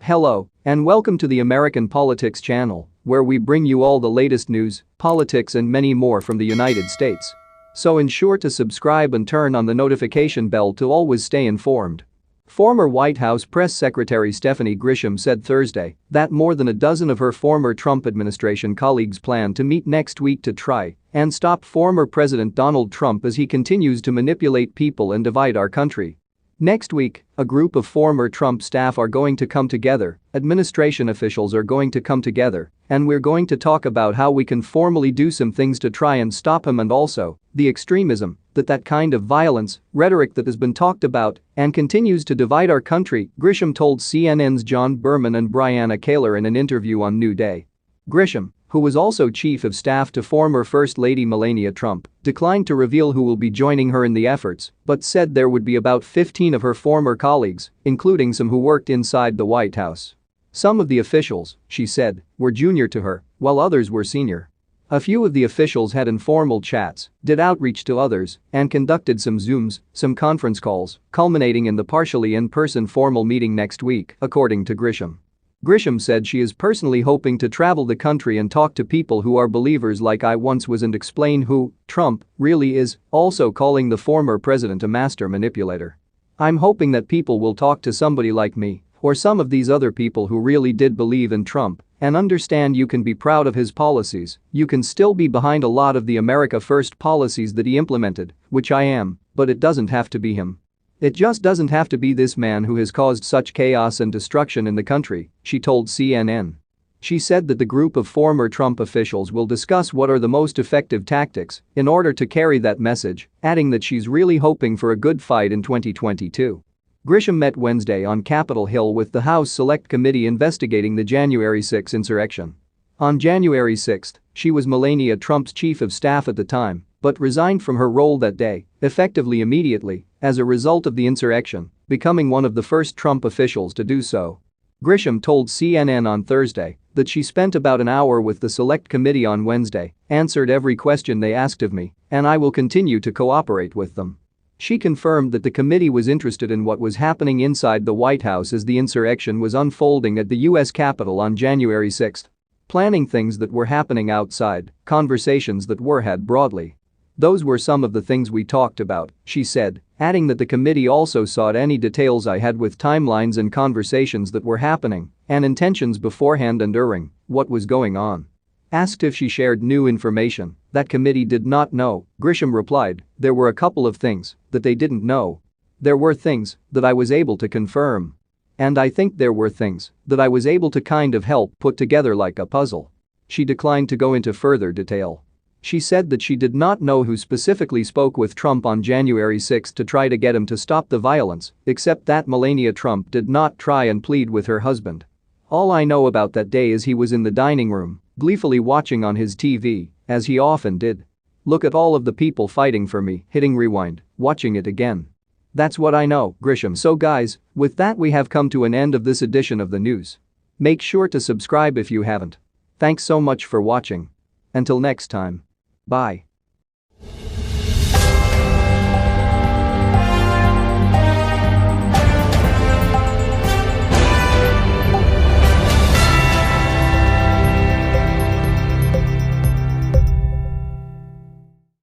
Hello, and welcome to the American Politics channel, where we bring you all the latest news, politics and many more from the United States. So ensure to subscribe and turn on the notification bell to always stay informed. Former White House Press Secretary Stephanie Grisham said Thursday that more than a dozen of her former Trump administration colleagues plan to meet next week to try and stop former President Donald Trump as he continues to manipulate people and divide our country. Next week, a group of former Trump staff are going to come together, administration officials are going to come together, and we're going to talk about how we can formally do some things to try and stop him and also the extremism, that kind of violence, rhetoric that has been talked about and continues to divide our country, Grisham told CNN's John Berman and Brianna Kaler in an interview on New Day. Grisham, who was also chief of staff to former First Lady Melania Trump, declined to reveal who will be joining her in the efforts, but said there would be about 15 of her former colleagues, including some who worked inside the White House. Some of the officials, she said, were junior to her, while others were senior. A few of the officials had informal chats, did outreach to others, and conducted some Zooms, some conference calls, culminating in the partially in-person formal meeting next week, according to Grisham. Grisham said she is personally hoping to travel the country and talk to people who are believers like I once was and explain who Trump really is, also calling the former president a master manipulator. I'm hoping that people will talk to somebody like me or some of these other people who really did believe in Trump and understand you can be proud of his policies, you can still be behind a lot of the America First policies that he implemented, which I am, but it doesn't have to be him. It just doesn't have to be this man who has caused such chaos and destruction in the country, she told CNN. She said that the group of former Trump officials will discuss what are the most effective tactics in order to carry that message, adding that she's really hoping for a good fight in 2022. Grisham met Wednesday on Capitol Hill with the House Select Committee investigating the January 6 insurrection. On January 6, she was Melania Trump's chief of staff at the time, but resigned from her role that day, effectively immediately, as a result of the insurrection, becoming one of the first Trump officials to do so. Grisham told CNN on Thursday that she spent about an hour with the Select Committee on Wednesday, answered every question they asked of me, and I will continue to cooperate with them. She confirmed that the committee was interested in what was happening inside the White House as the insurrection was unfolding at the U.S. Capitol on January 6. Planning things that were happening outside, conversations that were had broadly. Those were some of the things we talked about, she said, adding that the committee also sought any details I had with timelines and conversations that were happening and intentions beforehand and during what was going on. Asked if she shared new information that committee did not know, Grisham replied, there were a couple of things that they didn't know. There were things that I was able to confirm. And I think there were things that I was able to kind of help put together like a puzzle. She declined to go into further detail. She said that she did not know who specifically spoke with Trump on January 6 to try to get him to stop the violence, except that Melania Trump did not try and plead with her husband. All I know about that day is he was in the dining room, gleefully watching on his TV, as he often did. Look at all of the people fighting for me, hitting rewind, watching it again. That's what I know, Grisham. So guys, with that we have come to an end of this edition of the news. Make sure to subscribe if you haven't. Thanks so much for watching. Until next time. Bye.